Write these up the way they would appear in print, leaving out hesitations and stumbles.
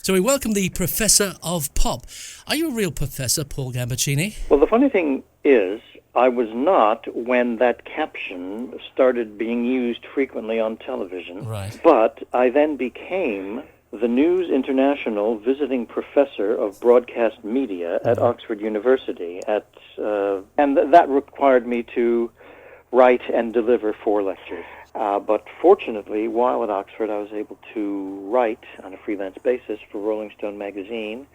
So we welcome the Professor of Pop. Are you a real professor, Paul Gambaccini? Well, the funny thing is, I was not when that caption started being used frequently on television. Right. But I then became the News International Visiting Professor of Broadcast Media at Oxford University. And that required me to write and deliver 4 lectures. But fortunately, while at Oxford, I was able to write on a freelance basis for Rolling Stone magazine.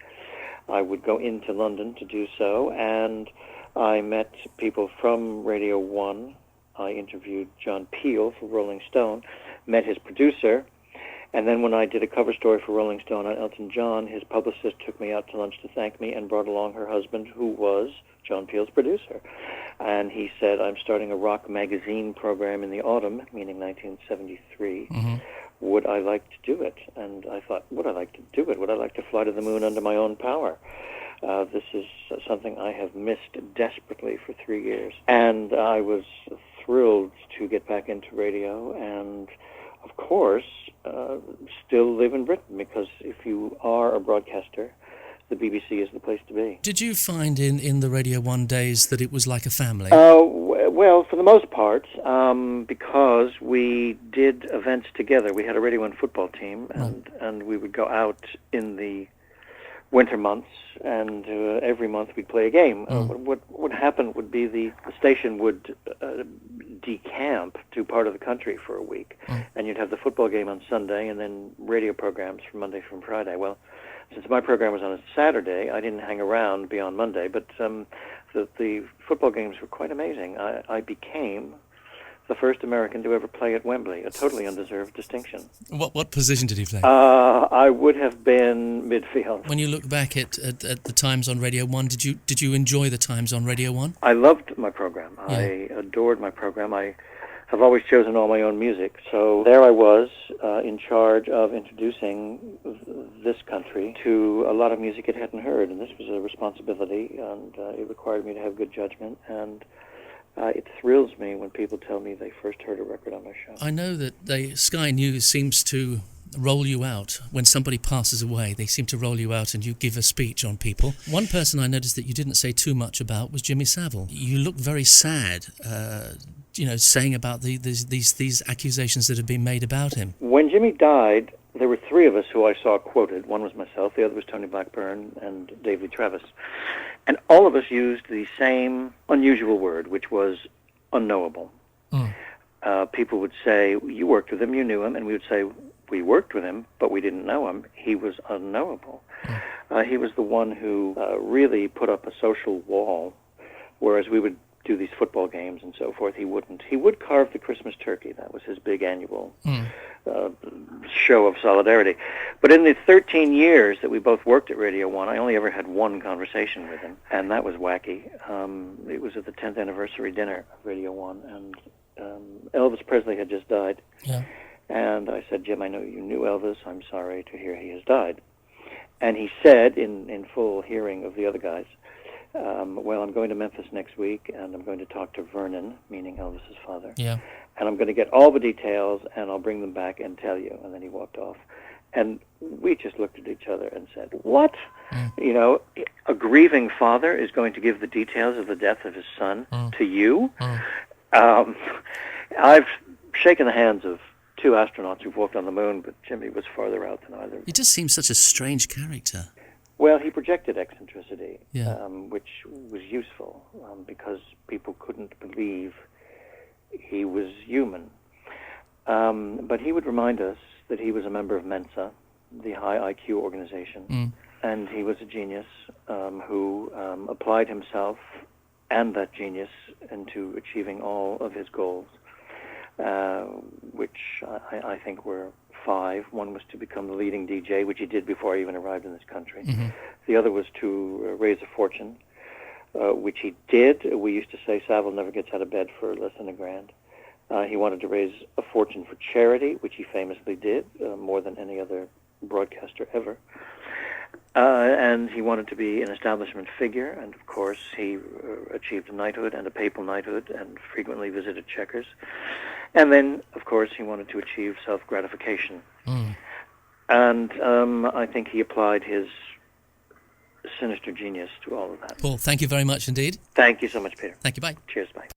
I would go into London to do so, and I met people from Radio 1. I interviewed John Peel for Rolling Stone, met his producer, and then when I did a cover story for Rolling Stone on Elton John, his publicist took me out to lunch to thank me and brought along her husband, who was John Peel's producer. And he said, I'm starting a rock magazine program in the autumn, meaning 1973. Mm-hmm. Would I like to do it? And I thought, would I like to do it? Would I like to fly to the moon under my own power? This is something I have missed desperately for 3 years. And I was thrilled to get back into radio and, of course, still live in Britain, because if you are a broadcaster, the BBC is the place to be. Did you find in the Radio 1 days that it was like a family? Well, for the most part, because we did events together. We had a Radio 1 football team, and we would go out in the winter months, and every month we'd play a game. What would happen would be the station would decamp to part of the country for a week, and you'd have the football game on Sunday, and then radio programs from Monday from Friday. Well, since my program was on a Saturday, I didn't hang around beyond Monday, but the football games were quite amazing. I became the first American to ever play at Wembley, a totally undeserved distinction. What position did he play? I would have been midfield. When you look back at the times on Radio 1, did you enjoy the times on Radio 1? I loved my program. Yeah. I adored my program. I have always chosen all my own music. So there I was in charge of introducing this country to a lot of music it hadn't heard, and this was a responsibility, and it required me to have good judgment, and it thrills me when people tell me they first heard a record on my show. I know that Sky News seems to roll you out. When somebody passes away, they seem to roll you out and you give a speech on people. One person I noticed that you didn't say too much about was Jimmy Savile. You look very sad, saying about these accusations that have been made about him. When Jimmy died, there were 3 of us who I saw quoted. One was myself, the other was Tony Blackburn and Dave Lee Travis. And all of us used the same unusual word, which was unknowable. People would say, you worked with him, you knew him, and we would say, we worked with him, but we didn't know him. He was unknowable. He was the one who really put up a social wall, whereas we would do these football games and so forth. He wouldn't. He would carve the Christmas turkey. That was his big annual show of solidarity. But in the 13 years that we both worked at Radio 1, I only ever had one conversation with him, and that was wacky. It was at the 10th anniversary dinner of Radio 1, and Elvis Presley had just died. Yeah. And I said, Jim, I know you knew Elvis. I'm sorry to hear he has died. And he said, in full hearing of the other guys, well, I'm going to Memphis next week, and I'm going to talk to Vernon, meaning Elvis's father. Yeah. And I'm going to get all the details, and I'll bring them back and tell you. And then he walked off. And we just looked at each other and said, what? You know, a grieving father is going to give the details of the death of his son to you? I've shaken the hands of 2 astronauts who've walked on the moon, but Jimmy was farther out than either. He just seems such a strange character. Well, he projected eccentricity, Yeah. which was useful because people couldn't believe he was human. But he would remind us that he was a member of Mensa, the high IQ organization, and he was a genius who applied himself and that genius into achieving all of his goals, which I think were 5. One was to become the leading DJ, which he did before I even arrived in this country. The other was to raise a fortune, which he did. We used to say Savile never gets out of bed for less than $1,000. He wanted to raise a fortune for charity, which he famously did, more than any other broadcaster ever. And he wanted to be an establishment figure, and of course he achieved a knighthood and a papal knighthood and frequently visited Chequers. And then, of course, he wanted to achieve self-gratification. And I think he applied his sinister genius to all of that. Paul, thank you very much indeed. Thank you so much, Peter. Thank you, bye. Cheers, bye.